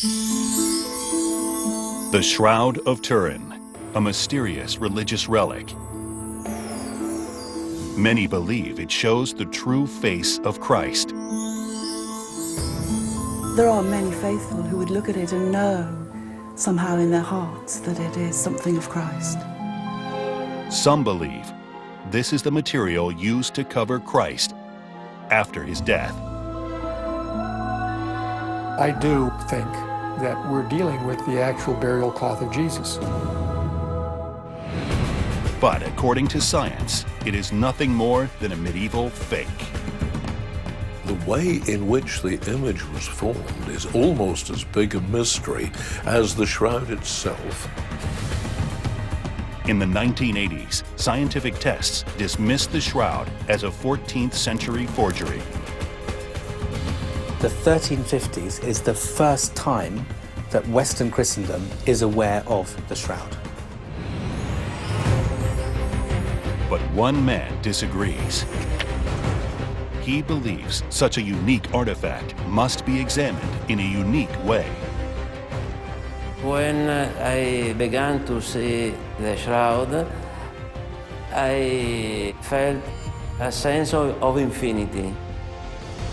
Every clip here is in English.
The Shroud of Turin, a mysterious religious relic. Many believe it shows the true face of Christ. There are many faithful who would look at it and know somehow in their hearts that it is something of Christ. Some believe this is the material used to cover Christ after his death. I do think that we're dealing with the actual burial cloth of Jesus. But according to science, it is nothing more than a medieval fake. The way in which the image was formed is almost as big a mystery as the shroud itself. In the 1980s, scientific tests dismissed the shroud as a 14th century forgery. The 1350s is the first time that Western Christendom is aware of the shroud. But one man disagrees. He believes such a unique artifact must be examined in a unique way. When I began to see the shroud, I felt a sense of infinity.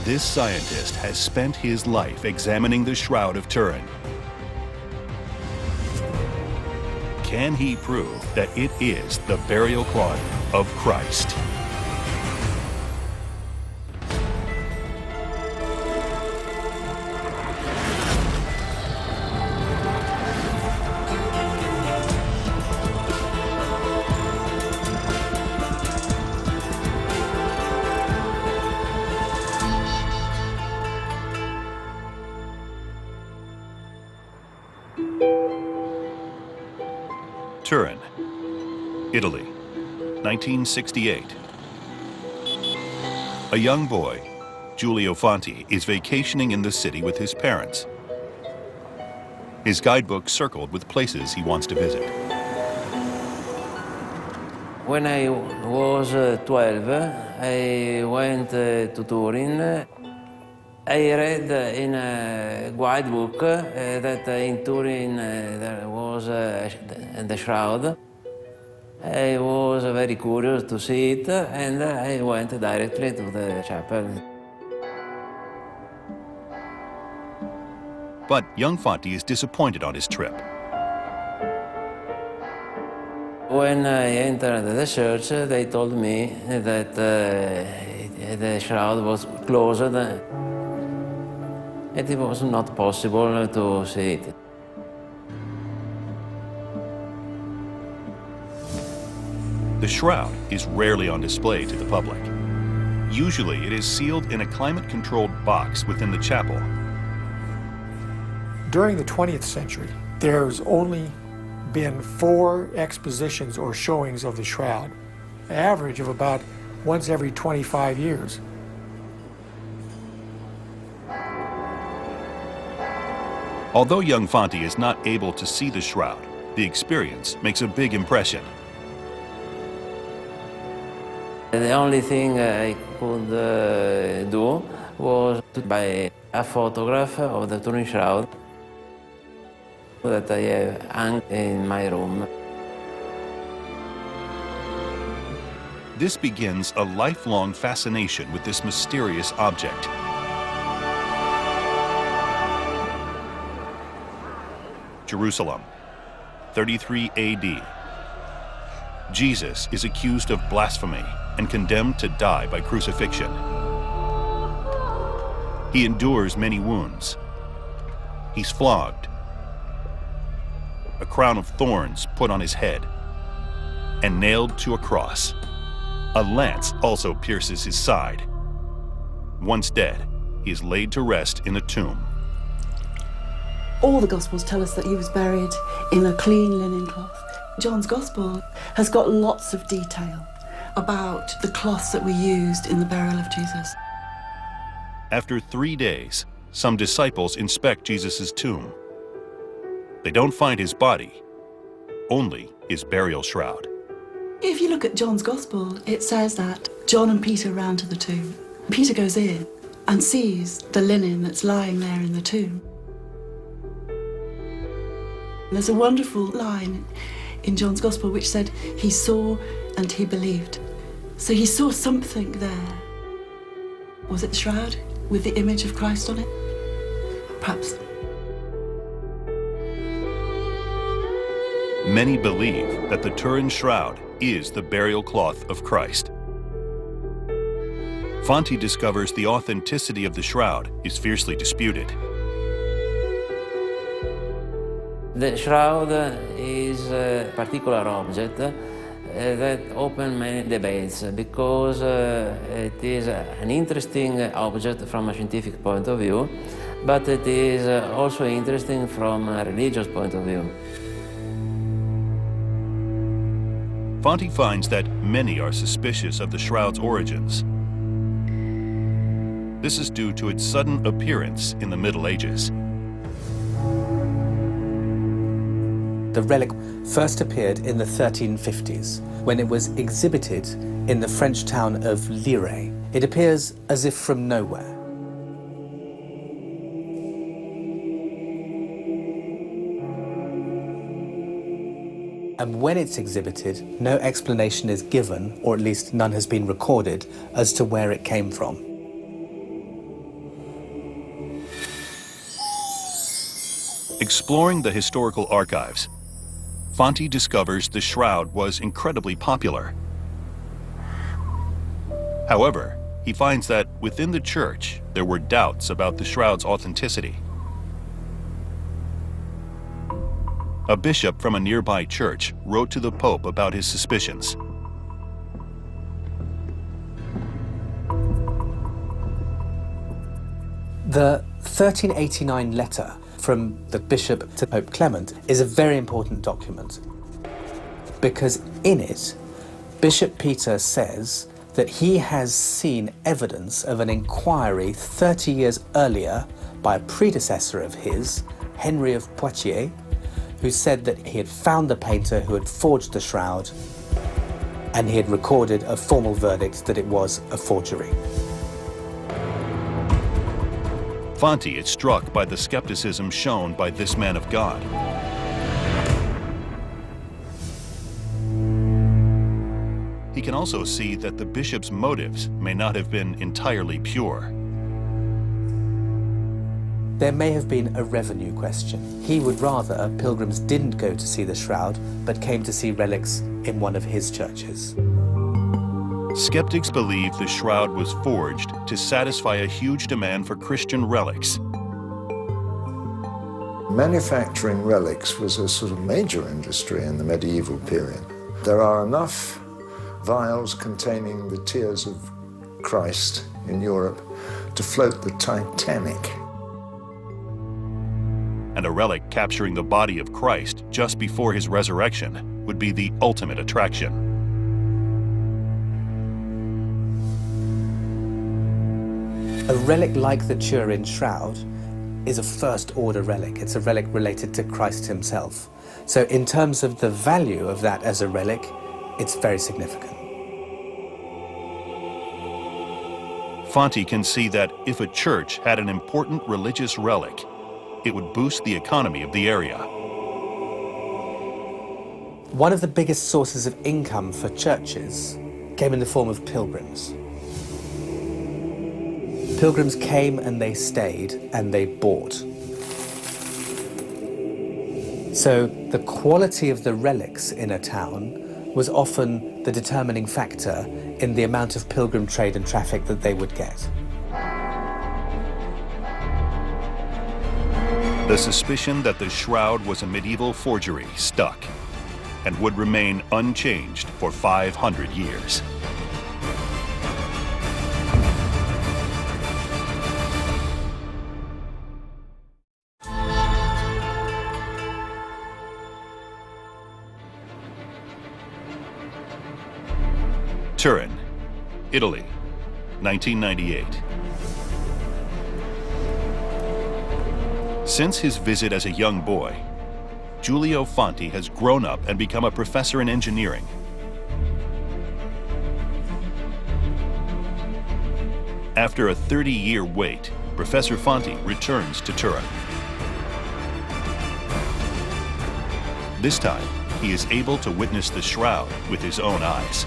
This scientist has spent his life examining the Shroud of Turin. Can he prove that it is the burial cloth of Christ? Turin, Italy, 1968. A young boy, Giulio Fanti, is vacationing in the city with his parents. His guidebook circled with places he wants to visit. When I was 12, I went to Turin. I read in a guidebook that in Turin there was the shroud. I was very curious to see it, and I went directly to the chapel. But young Fanti is disappointed on his trip. When I entered the church, they told me that the shroud was closed. It was not possible to see it. The shroud is rarely on display to the public. Usually it is sealed in a climate-controlled box within the chapel. During the 20th century, there's only been 4 expositions or showings of the shroud, an average of about once every 25 years. Although young Fanti is not able to see the shroud, the experience makes a big impression. The only thing I could do was to buy a photograph of the Turin Shroud that I have hung in my room. This begins a lifelong fascination with this mysterious object. Jerusalem, 33 AD. Jesus is accused of blasphemy and condemned to die by crucifixion. He endures many wounds. He's flogged. A crown of thorns put on his head and nailed to a cross. A lance also pierces his side. Once dead, he is laid to rest in a tomb. All the Gospels tell us that he was buried in a clean linen cloth. John's Gospel has got lots of detail about the cloths that were used in the burial of Jesus. After 3 days, some disciples inspect Jesus' tomb. They don't find his body, only his burial shroud. If you look at John's Gospel, it says that John and Peter ran to the tomb. Peter goes in and sees the linen that's lying there in the tomb. There's a wonderful line in John's Gospel which said, he saw and he believed. So he saw something there. Was it the shroud with the image of Christ on it? Perhaps. Many believe that the Turin Shroud is the burial cloth of Christ. Fanti discovers the authenticity of the shroud is fiercely disputed. The shroud is a particular object that opens many debates because it is an interesting object from a scientific point of view, but it is also interesting from a religious point of view. Fanti finds that many are suspicious of the shroud's origins. This is due to its sudden appearance in the Middle Ages. The relic first appeared in the 1350s when it was exhibited in the French town of Lire. It appears as if from nowhere. And when it's exhibited, no explanation is given, or at least none has been recorded, as to where it came from. Exploring the historical archives, Fanti discovers the shroud was incredibly popular. However, he finds that within the church, there were doubts about the shroud's authenticity. A bishop from a nearby church wrote to the Pope about his suspicions. The 1389 letter from the bishop to Pope Clement is a very important document because in it, Bishop Peter says that he has seen evidence of an inquiry 30 years earlier by a predecessor of his, Henry of Poitiers, who said that he had found the painter who had forged the shroud and he had recorded a formal verdict that it was a forgery. Fanti is struck by the skepticism shown by this man of God. He can also see that the bishop's motives may not have been entirely pure. There may have been a revenue question. He would rather pilgrims didn't go to see the shroud, but came to see relics in one of his churches. Skeptics believe the shroud was forged to satisfy a huge demand for Christian relics. Manufacturing relics was a sort of major industry in the medieval period. There are enough vials containing the tears of Christ in Europe to float the Titanic. And a relic capturing the body of Christ just before his resurrection would be the ultimate attraction. A relic like the Turin Shroud is a first-order relic. It's a relic related to Christ himself. So in terms of the value of that as a relic, it's very significant. Fanti can see that if a church had an important religious relic, it would boost the economy of the area. One of the biggest sources of income for churches came in the form of pilgrims. Pilgrims came and they stayed and they bought. So the quality of the relics in a town was often the determining factor in the amount of pilgrim trade and traffic that they would get. The suspicion that the shroud was a medieval forgery stuck and would remain unchanged for 500 years. Turin, Italy, 1998. Since his visit as a young boy, Giulio Fanti has grown up and become a professor in engineering. After a 30-year wait, Professor Fanti returns to Turin. This time, he is able to witness the shroud with his own eyes.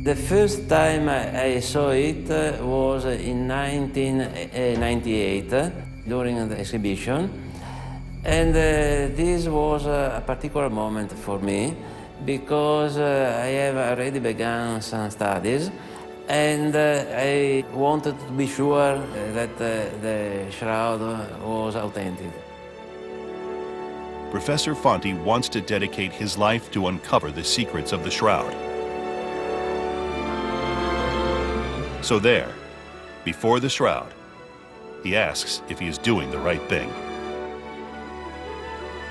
The first time I saw it was in 1998 during the exhibition. And this was a particular moment for me because I have already begun some studies and I wanted to be sure that the shroud was authentic. Professor Fanti wants to dedicate his life to uncover the secrets of the shroud. So there, before the shroud, he asks if he is doing the right thing.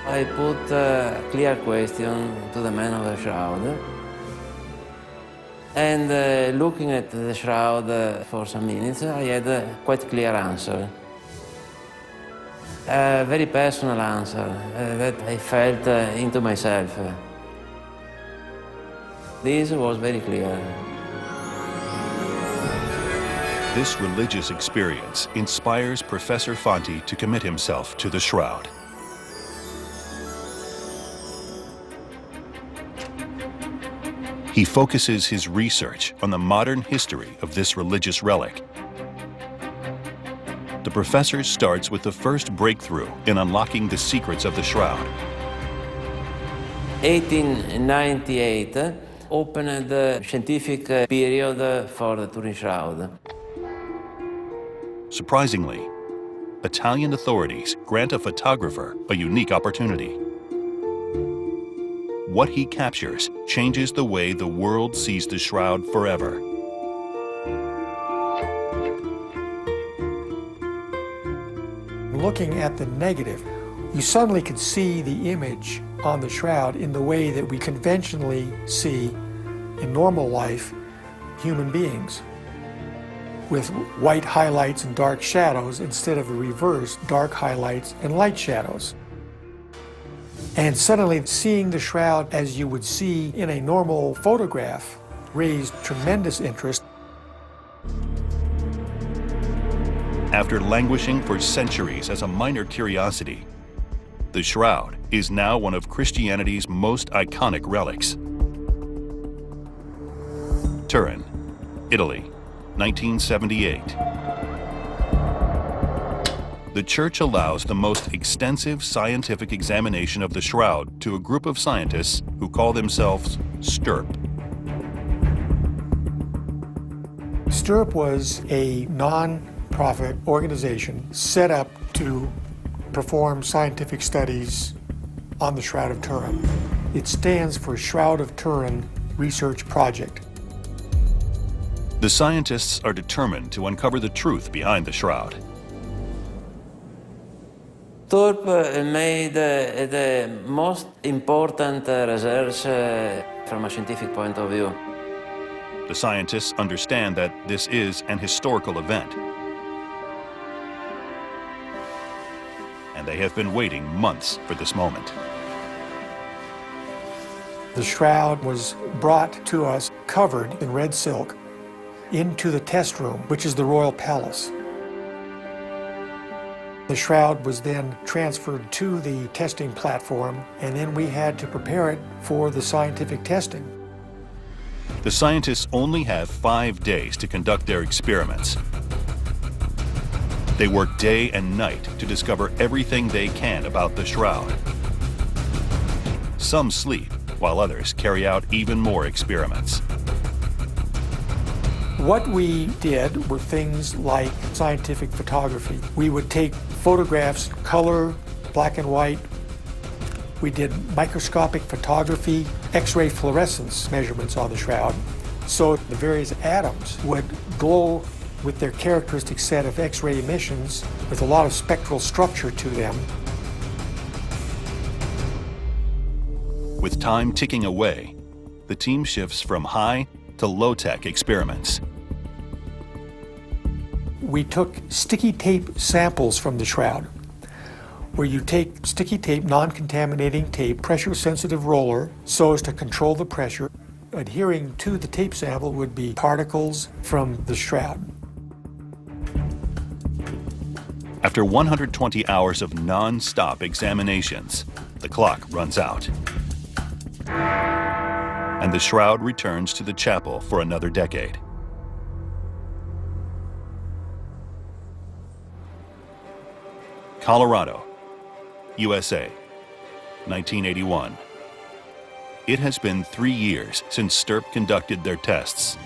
I put a clear question to the man of the shroud. And looking at the shroud for some minutes, I had a quite clear answer. A very personal answer that I felt into myself. This was very clear. This religious experience inspires Professor Fanti to commit himself to the shroud. He focuses his research on the modern history of this religious relic. The professor starts with the first breakthrough in unlocking the secrets of the shroud. 1898 opened the scientific period for the Turin Shroud. Surprisingly, Italian authorities grant a photographer a unique opportunity. What he captures changes the way the world sees the shroud forever. Looking at the negative, you suddenly could see the image on the shroud in the way that we conventionally see in normal life human beings, with white highlights and dark shadows instead of the reverse, dark highlights and light shadows. And suddenly seeing the shroud as you would see in a normal photograph raised tremendous interest. After languishing for centuries as a minor curiosity, the shroud is now one of Christianity's most iconic relics. Turin, Italy, 1978. The church allows the most extensive scientific examination of the shroud to a group of scientists who call themselves STURP. STURP was a non-profit organization set up to perform scientific studies on the Shroud of Turin. It stands for Shroud of Turin Research Project. The scientists are determined to uncover the truth behind the shroud. Thorpe made the most important research from a scientific point of view. The scientists understand that this is an historical event, and they have been waiting months for this moment. The shroud was brought to us covered in red silk into the test room, which is the Royal Palace. The shroud was then transferred to the testing platform, and then we had to prepare it for the scientific testing. The scientists only have 5 days to conduct their experiments. They work day and night to discover everything they can about the shroud. Some sleep, while others carry out even more experiments. What we did were things like scientific photography. We would take photographs, color, black and white. We did microscopic photography, X-ray fluorescence measurements on the shroud. So the various atoms would glow with their characteristic set of X-ray emissions with a lot of spectral structure to them. With time ticking away, the team shifts from high to low-tech experiments. We took sticky tape samples from the shroud, where you take sticky tape, non-contaminating tape, pressure-sensitive roller, so as to control the pressure. Adhering to the tape sample would be particles from the shroud. After 120 hours of non-stop examinations, the clock runs out. And the shroud returns to the chapel for another decade. Colorado, USA, 1981. It has been 3 years since Stirp conducted their tests.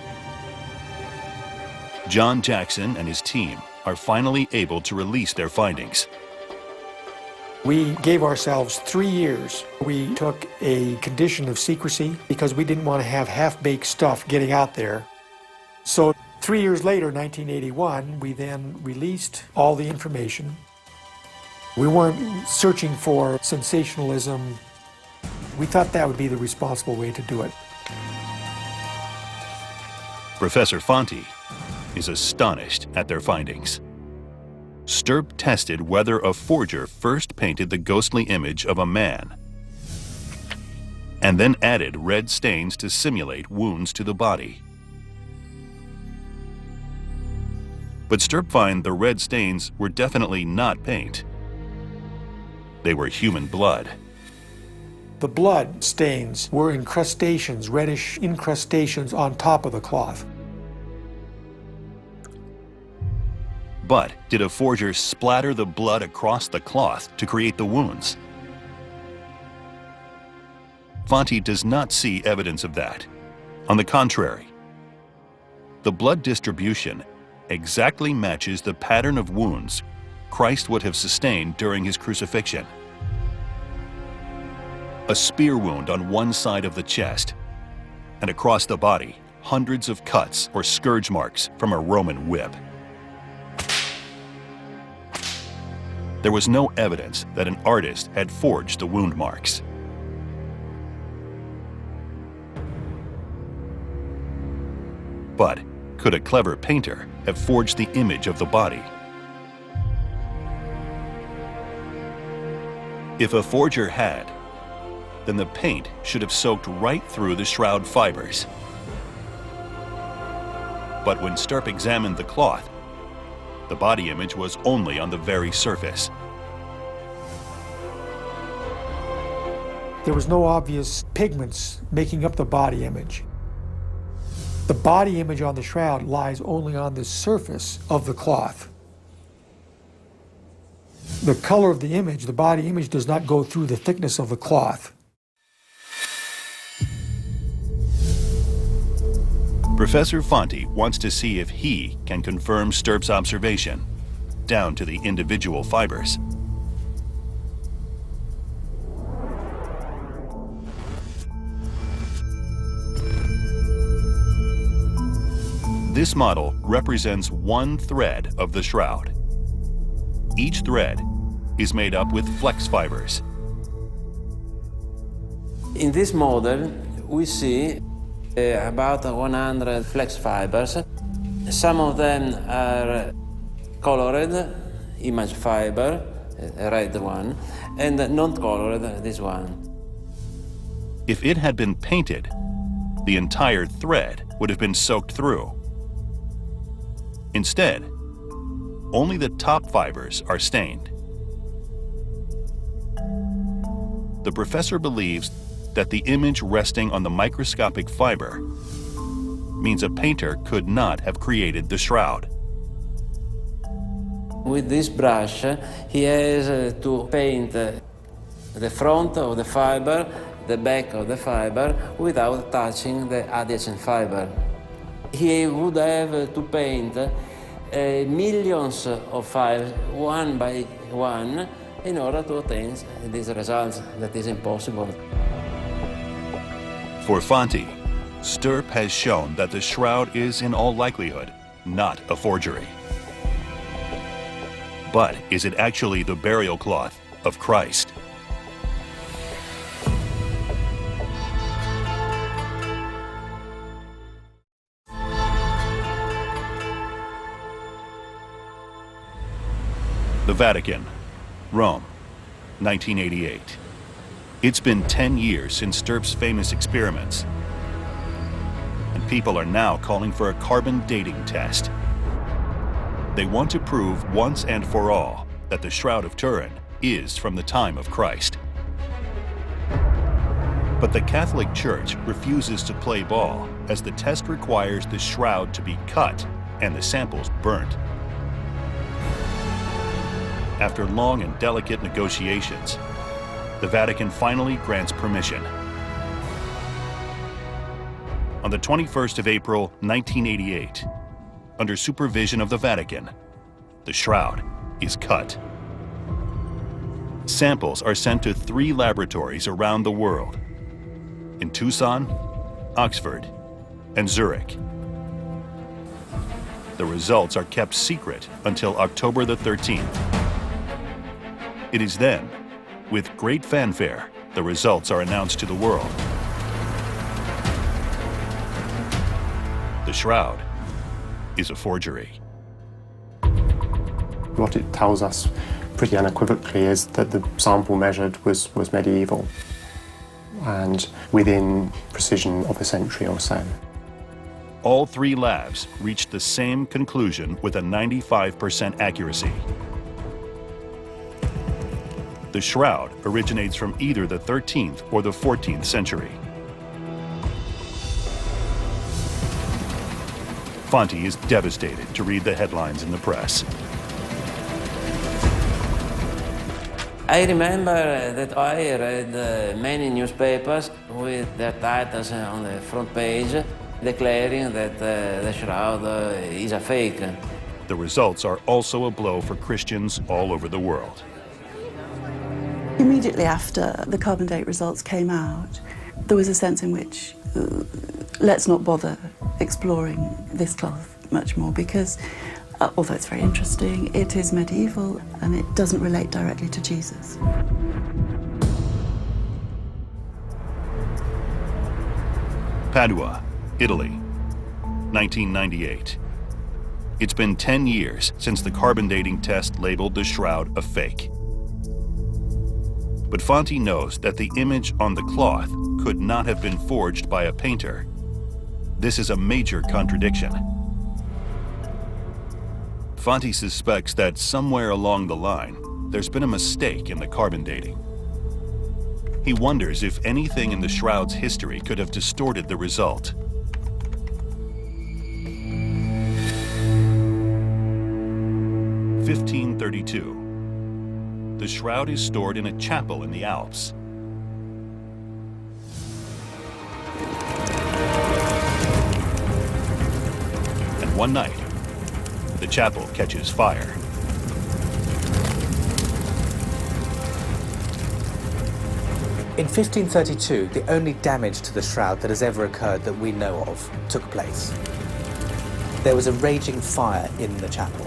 John Jackson and his team are finally able to release their findings. We gave ourselves 3 years. We took a condition of secrecy because we didn't want to have half-baked stuff getting out there. So 3 years later, 1981, we then released all the information. We weren't searching for sensationalism. We thought that would be the responsible way to do it. Professor Fonte is astonished at their findings. Stirp tested whether a forger first painted the ghostly image of a man and then added red stains to simulate wounds to the body. But Stirp finds the red stains were definitely not paint. They were human blood. The blood stains were incrustations, reddish incrustations on top of the cloth. But did a forger splatter the blood across the cloth to create the wounds? Fonte does not see evidence of that. On the contrary, the blood distribution exactly matches the pattern of wounds Christ would have sustained during his crucifixion. A spear wound on one side of the chest, and across the body, hundreds of cuts or scourge marks from a Roman whip. There was no evidence that an artist had forged the wound marks. But could a clever painter have forged the image of the body? If a forger had, then the paint should have soaked right through the shroud fibers. But when Stirp examined the cloth, the body image was only on the very surface. There was no obvious pigments making up the body image. The body image on the shroud lies only on the surface of the cloth. The color of the image, the body image, does not go through the thickness of the cloth. Professor Fonte wants to see if he can confirm Stirp's observation, down to the individual fibers. This model represents one thread of the shroud. Each thread is made up with flex fibers. In this model, we see about 100 flex fibers. Some of them are colored, image fiber, a red one, and non-colored, this one. If it had been painted, the entire thread would have been soaked through. Instead, only the top fibers are stained. The professor believes that the image resting on the microscopic fiber means a painter could not have created the shroud. With this brush, he has to paint the front of the fiber, the back of the fiber, without touching the adjacent fiber. He would have to paint millions of fibers, one by one, in order to attain these results. That is impossible. For Fonte, Stirp has shown that the shroud is in all likelihood not a forgery. But is it actually the burial cloth of Christ? The Vatican, Rome, 1988. It's been 10 years since Stirp's famous experiments, and people are now calling for a carbon dating test. They want to prove once and for all that the Shroud of Turin is from the time of Christ. But the Catholic Church refuses to play ball, as the test requires the shroud to be cut and the samples burnt. After long and delicate negotiations, the Vatican finally grants permission. On the 21st of April, 1988, under supervision of the Vatican, the shroud is cut. Samples are sent to 3 laboratories around the world: in Tucson, Oxford, and Zurich. The results are kept secret until October the 13th. It is then, with great fanfare, the results are announced to the world. The shroud is a forgery. What it tells us pretty unequivocally is that the sample measured was medieval and within precision of a century or so. All 3 labs reached the same conclusion with a 95% accuracy. The shroud originates from either the 13th or the 14th century. Fanti is devastated to read the headlines in the press. I remember that I read many newspapers with their titles on the front page declaring that the shroud is a fake. The results are also a blow for Christians all over the world. Immediately after the carbon date results came out, there was a sense in which let's not bother exploring this cloth much more, because although it's very interesting, it is medieval and it doesn't relate directly to Jesus. Padua, Italy, 1998. It's been 10 years since the carbon dating test labeled the shroud a fake. But Fanti knows that the image on the cloth could not have been forged by a painter. This is a major contradiction. Fanti suspects that somewhere along the line, there's been a mistake in the carbon dating. He wonders if anything in the shroud's history could have distorted the result. (1532). The shroud is stored in a chapel in the Alps. And one night, the chapel catches fire. In 1532, the only damage to the shroud that has ever occurred that we know of took place. There was a raging fire in the chapel.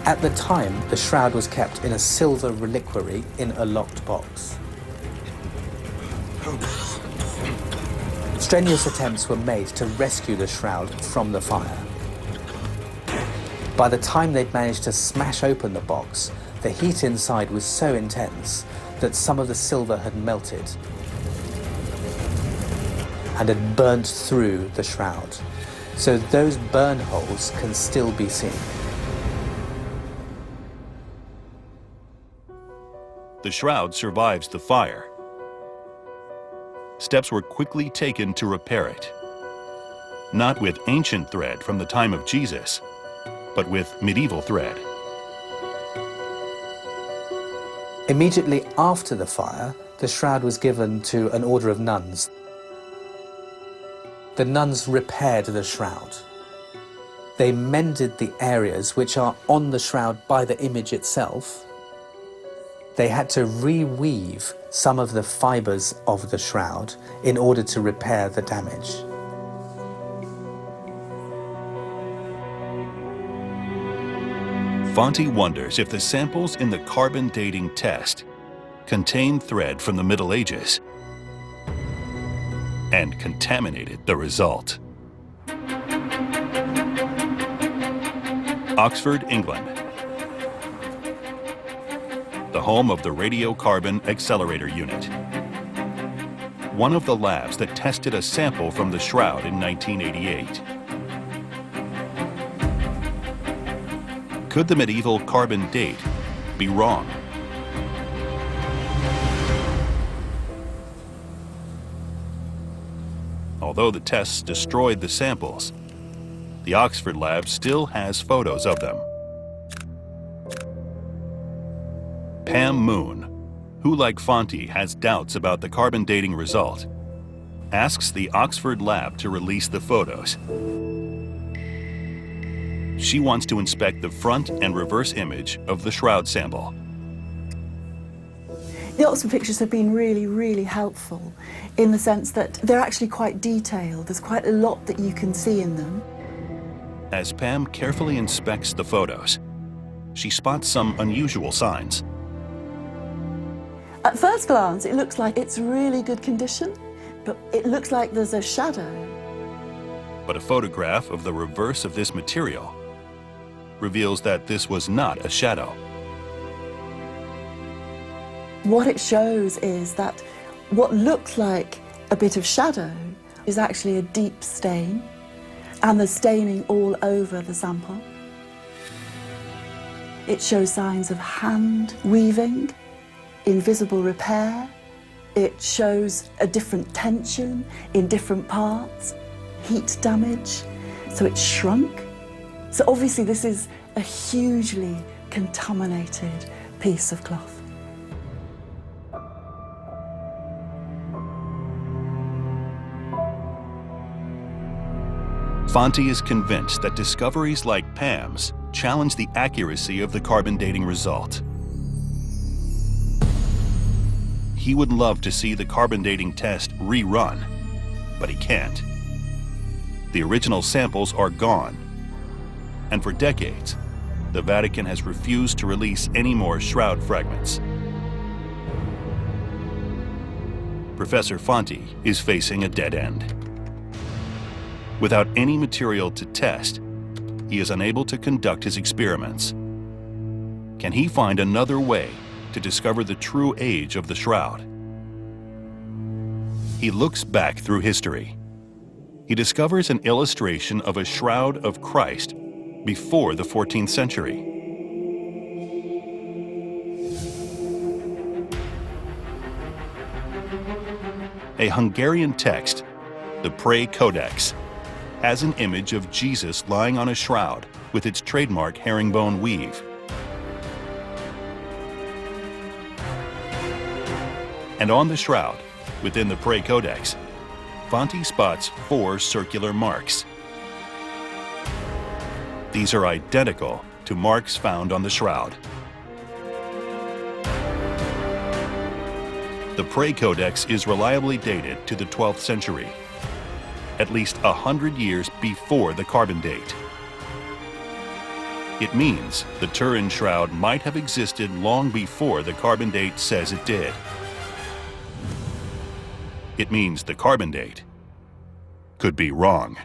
At the time, the shroud was kept in a silver reliquary in a locked box. Strenuous attempts were made to rescue the shroud from the fire. By the time they'd managed to smash open the box, the heat inside was so intense that some of the silver had melted and had burnt through the shroud. So those burn holes can still be seen. The shroud survives the fire. Steps were quickly taken to repair it. Not with ancient thread from the time of Jesus, but with medieval thread. Immediately after the fire, the shroud was given to an order of nuns. The nuns repaired the shroud. They mended the areas which are on the shroud by the image itself. They had to reweave some of the fibers of the shroud in order to repair the damage. Fanti wonders if the samples in the carbon dating test contained thread from the Middle Ages and contaminated the result. Oxford, England. The home of the Radiocarbon Accelerator Unit. one of the labs that tested a sample from the shroud in 1988. Could the medieval carbon date be wrong? Although the tests destroyed the samples, the Oxford lab still has photos of them. Pam Moon, who, like Fanti, has doubts about the carbon dating result, asks the Oxford lab to release the photos. She wants to inspect the front and reverse image of the shroud sample. The Oxford pictures have been really, really helpful in the sense that they're actually quite detailed. There's quite a lot that you can see in them. As Pam carefully inspects the photos, she spots some unusual signs. At first glance, it looks like it's really good condition, but it looks like there's a shadow. But a photograph of the reverse of this material reveals that this was not a shadow. What it shows is that what looks like a bit of shadow is actually a deep stain, and there's staining all over the sample. It shows signs of hand weaving, invisible repair. It shows a different tension in different parts, heat damage, so it's shrunk. So obviously this is a hugely contaminated piece of cloth. Fanti is convinced that discoveries like Pam's challenge the accuracy of the carbon dating result. He would love to see the carbon dating test rerun, but he can't. The original samples are gone, and for decades, the Vatican has refused to release any more shroud fragments. Professor Fanti is facing a dead end. Without any material to test, he is unable to conduct his experiments. Can he find another way to discover the true age of the shroud? He looks back through history. He discovers an illustration of a shroud of Christ before the 14th century. A Hungarian text, the Prey Codex, has an image of Jesus lying on a shroud with its trademark herringbone weave. And on the shroud, within the Prey Codex, Fanti spots 4 circular marks. These are identical to marks found on the shroud. The Prey Codex is reliably dated to the 12th century, at least 100 years before the carbon date. It means the Turin Shroud might have existed long before the carbon date says it did. It means the carbon date could be wrong.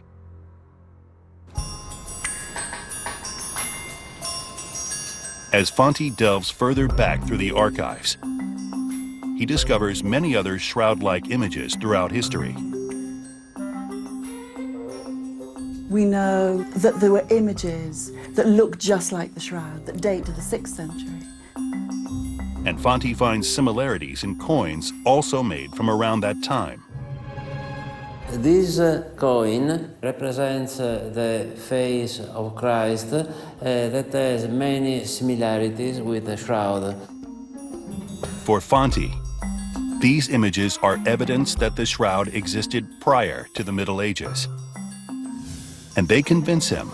As Fanti delves further back through the archives, he discovers many other shroud-like images throughout history. We know that there were images that look just like the shroud, that date to the 6th century. And Fanti finds similarities in coins also made from around that time. This coin represents the face of Christ that has many similarities with the shroud. For Fanti, these images are evidence that the shroud existed prior to the Middle Ages. And they convince him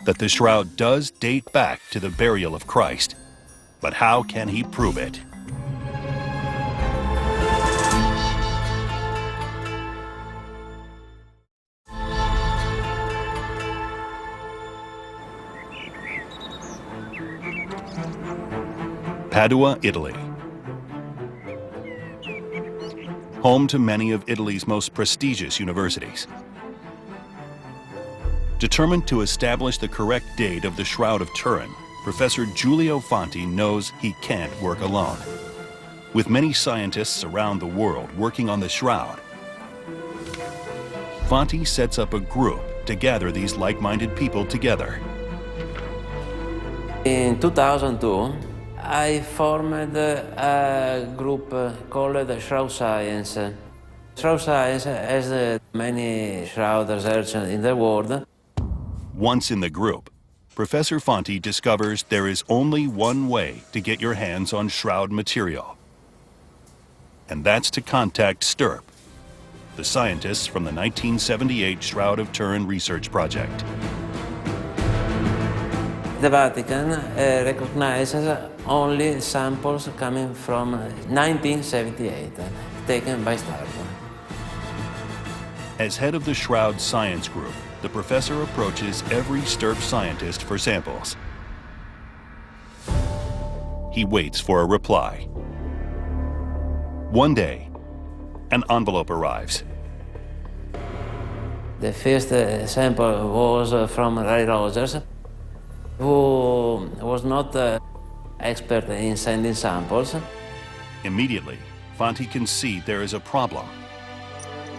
that the shroud does date back to the burial of Christ. But how can he prove it? Padua, Italy. Home to many of Italy's most prestigious universities. Determined to establish the correct date of the Shroud of Turin, Professor Giulio Fanti knows he can't work alone. With many scientists around the world working on the shroud, Fanti sets up a group to gather these like-minded people together. In 2002, I formed a group called Shroud Science. Shroud Science has many shroud researchers in the world. Once in the group, Professor Fanti discovers there is only one way to get your hands on shroud material. And that's to contact Stirp, the scientists from the 1978 Shroud of Turin research project. The Vatican recognizes only samples coming from 1978, taken by Stirp. As head of the Shroud Science Group, the professor approaches every Stirp scientist for samples. He waits for a reply. One day, an envelope arrives. The first sample was from Ray Rogers, who was not expert in sending samples. Immediately, Fanti can see there is a problem.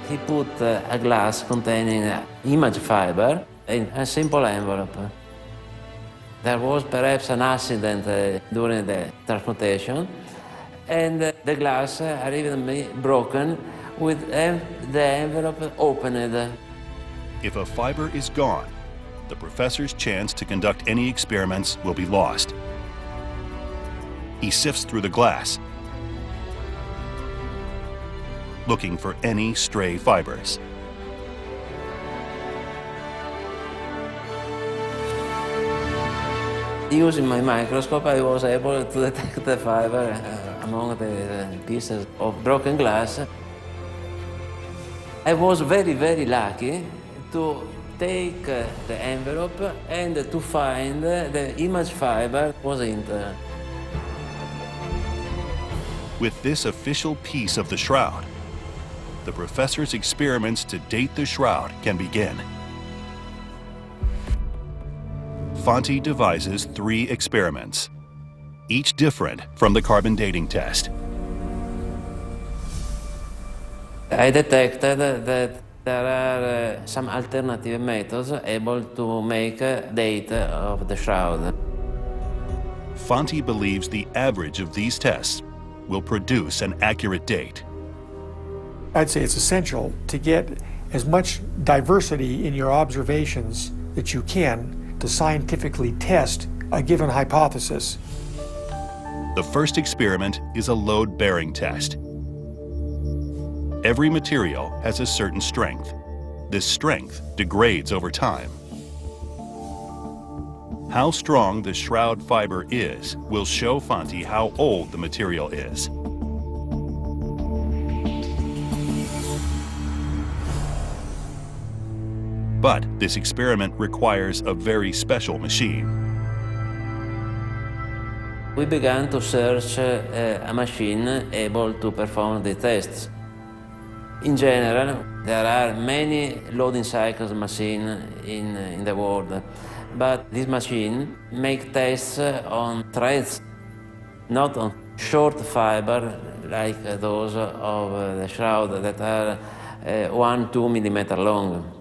He put a glass containing image fiber in a simple envelope. There was perhaps an accident during the transportation, and the glass arrived at me broken with the envelope opened. If a fiber is gone, the professor's chance to conduct any experiments will be lost. He sifts through the glass, looking for any stray fibers. Using my microscope, I was able to detect the fiber among the pieces of broken glass. I was very, very lucky to take the envelope and to find the image fiber was in there. With this official piece of the shroud, the professor's experiments to date the shroud can begin. Fanti devises 3 experiments, each different from the carbon dating test. I detected that there are some alternative methods able to make a date of the shroud. Fanti believes the average of these tests will produce an accurate date. I'd say it's essential to get as much diversity in your observations that you can to scientifically test a given hypothesis. The first experiment is a load-bearing test. Every material has a certain strength. This strength degrades over time. How strong the shroud fiber is will show Fanti how old the material is. But this experiment requires a very special machine. We began to search a machine able to perform the tests. In general, there are many loading cycles machines in the world, but this machine makes tests on threads, not on short fiber like those of the shroud that are 1–2 millimeters long.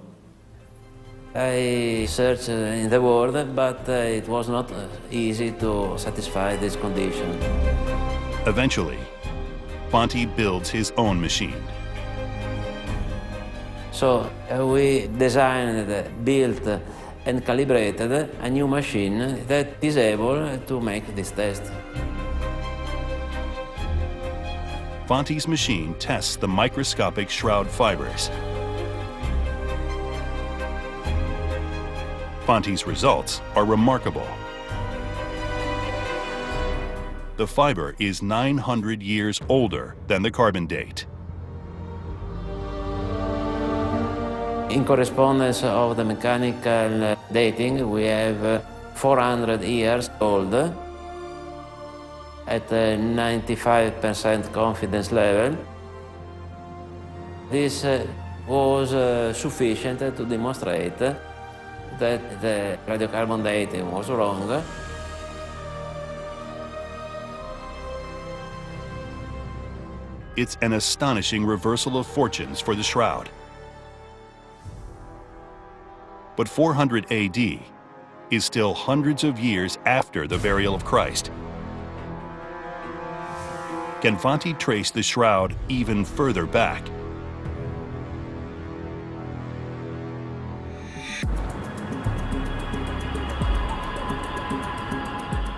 I searched in the world, but it was not easy to satisfy this condition. Eventually, Fanti builds his own machine. So we designed, built, and calibrated a new machine that is able to make this test. Fanti's machine tests the microscopic shroud fibers. Fanti's results are remarkable. The fiber is 900 years older than the carbon date. In correspondence of the mechanical dating, we have 400 years old at a 95% confidence level. This was sufficient to demonstrate that the radiocarbon dating was wrong. It's an astonishing reversal of fortunes for the shroud. But 400 AD is still hundreds of years after the burial of Christ. Can Fanti trace the shroud even further back?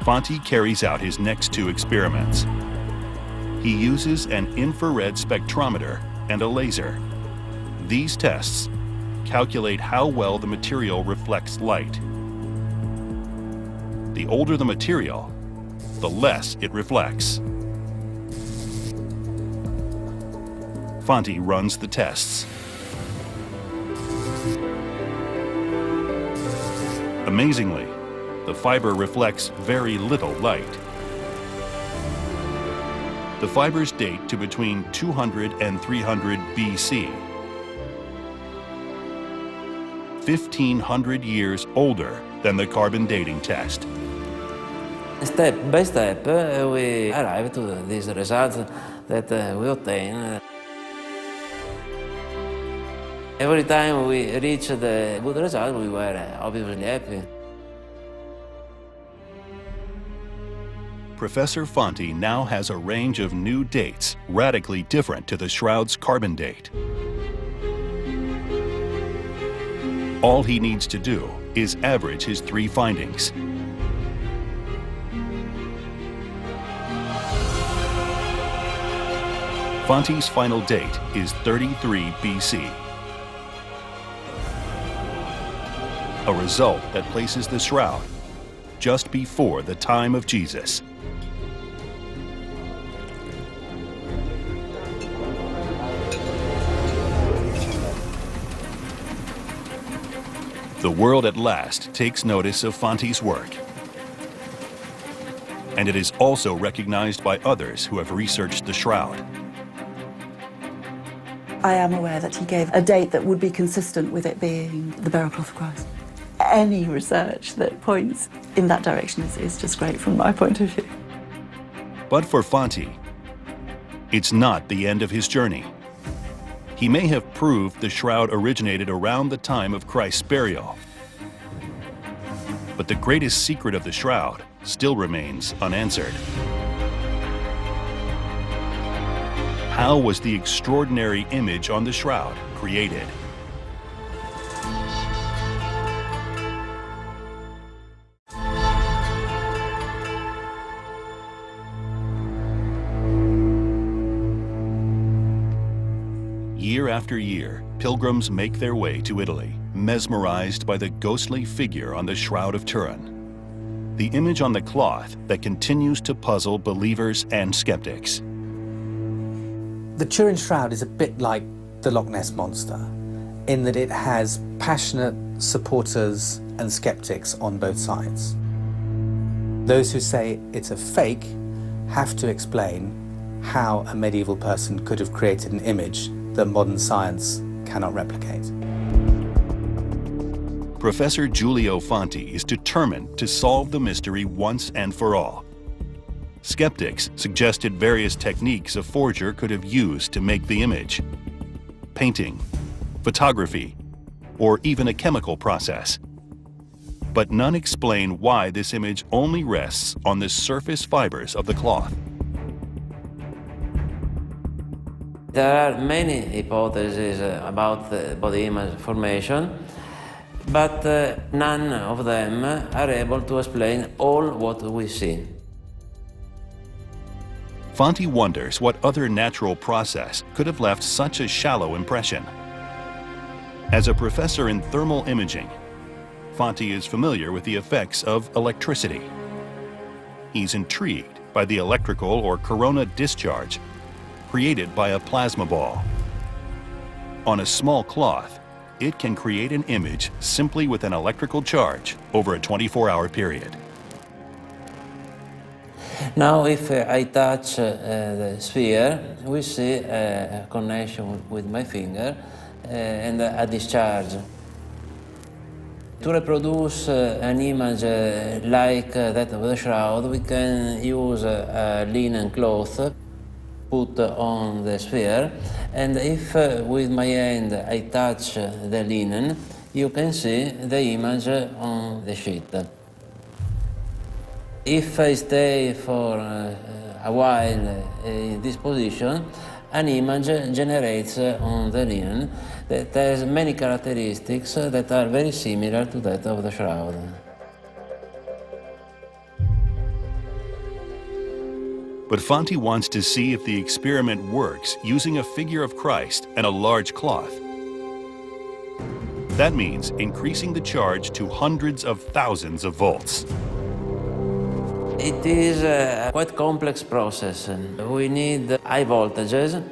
Fanti carries out his next two experiments. He uses an infrared spectrometer and a laser. These tests calculate how well the material reflects light. The older the material, the less it reflects. Fanti runs the tests. Amazingly, the fiber reflects very little light. The fibers date to between 200 and 300 BC. 1,500 years older than the carbon dating test. Step by step, we arrive to these results that we obtain. Every time we reach the good result, we were obviously happy. Professor Fanti now has a range of new dates radically different to the shroud's carbon date. All he needs to do is average his three findings. Fanti's final date is 33 BC. A result that places the shroud just before the time of Jesus. The world at last takes notice of Fanti's work. And it is also recognized by others who have researched the shroud. I am aware that he gave a date that would be consistent with it being the burial cloth of Christ. Any research that points in that direction is just great from my point of view. But for Fanti, it's not the end of his journey. He may have proved the shroud originated around the time of Christ's burial. But the greatest secret of the shroud still remains unanswered. How was the extraordinary image on the shroud created? Year after year, pilgrims make their way to Italy, mesmerized by the ghostly figure on the Shroud of Turin, the image on the cloth that continues to puzzle believers and skeptics. The Turin Shroud is a bit like the Loch Ness Monster, in that it has passionate supporters and skeptics on both sides. Those who say it's a fake have to explain how a medieval person could have created an image that modern science cannot replicate. Professor Giulio Fanti is determined to solve the mystery once and for all. Skeptics suggested various techniques a forger could have used to make the image: painting, photography, or even a chemical process. But none explain why this image only rests on the surface fibers of the cloth. There are many hypotheses about the body image formation, but none of them are able to explain all what we see. Fanti wonders what other natural process could have left such a shallow impression. As a professor in thermal imaging, Fanti is familiar with the effects of electricity. He's intrigued by the electrical or corona discharge created by a plasma ball. On a small cloth, it can create an image simply with an electrical charge over a 24-hour period. Now, if I touch the sphere, we see a connection with my finger and a discharge. To reproduce an image like that of the shroud, we can use a linen cloth put on the sphere, and if with my hand I touch the linen, you can see the image on the sheet. If I stay for a while in this position, an image generates on the linen that has many characteristics that are very similar to that of the shroud. But Fanti wants to see if the experiment works using a figure of Christ and a large cloth. That means increasing the charge to hundreds of thousands of volts. It is a quite complex process. We need high voltages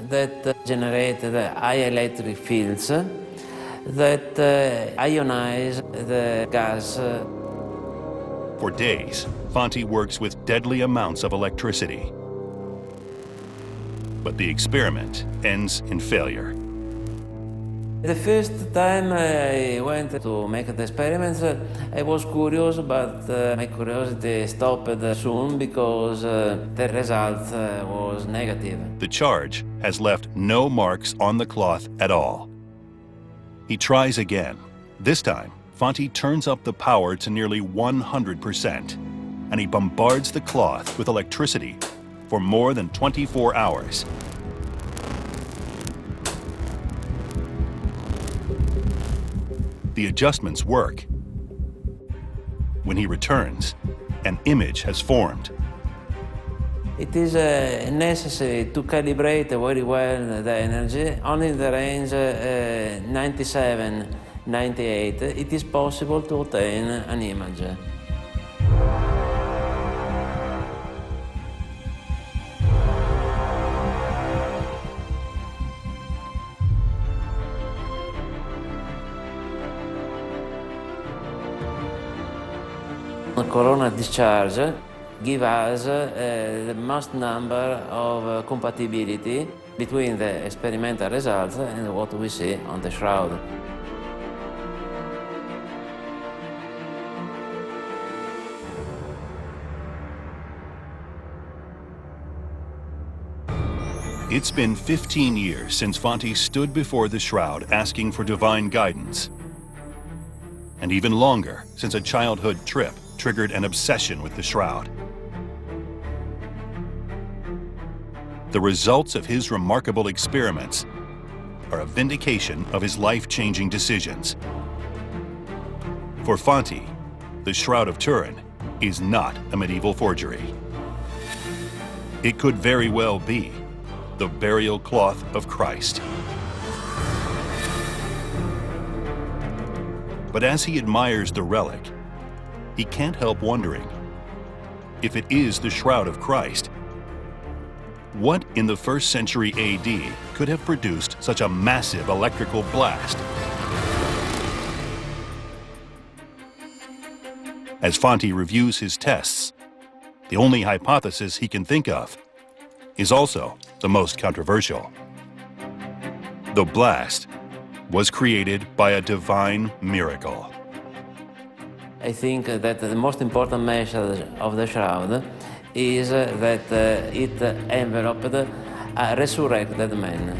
that generate the high electric fields that ionize the gas. For days, Fanti works with deadly amounts of electricity. But the experiment ends in failure. The first time I went to make the experiments, I was curious, but my curiosity stopped soon because the result was negative. The charge has left no marks on the cloth at all. He tries again. This time, Fanti turns up the power to nearly 100%, and he bombards the cloth with electricity for more than 24 hours. The adjustments work. When he returns, an image has formed. It is necessary to calibrate very well the energy. Only in the range 97, 98, it is possible to obtain an image. The corona discharge gives us the most number of compatibility between the experimental results and what we see on the shroud. It's been 15 years since Fanti stood before the shroud asking for divine guidance. And even longer since a childhood trip triggered an obsession with the shroud. The results of his remarkable experiments are a vindication of his life-changing decisions. For Fanti, the Shroud of Turin is not a medieval forgery. It could very well be the burial cloth of Christ. But as he admires the relic, he can't help wondering, if it is the Shroud of Christ, what in the 1st century AD could have produced such a massive electrical blast? As Fanti reviews his tests, the only hypothesis he can think of is also the most controversial. The blast was created by a divine miracle. I think that the most important message of the shroud is that it enveloped a resurrected man.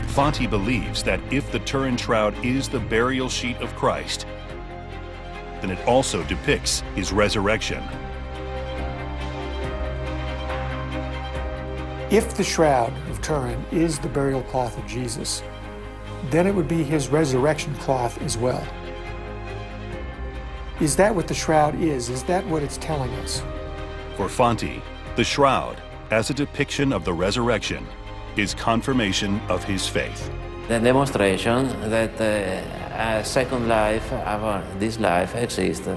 Fanti believes that if the Turin Shroud is the burial sheet of Christ, then it also depicts his resurrection. If the Shroud of Turin is the burial cloth of Jesus, then it would be his resurrection cloth as well. Is that what the shroud is? Is that what it's telling us? For Fanti, the shroud, as a depiction of the resurrection, is confirmation of his faith. The demonstration that a second life after this life exists.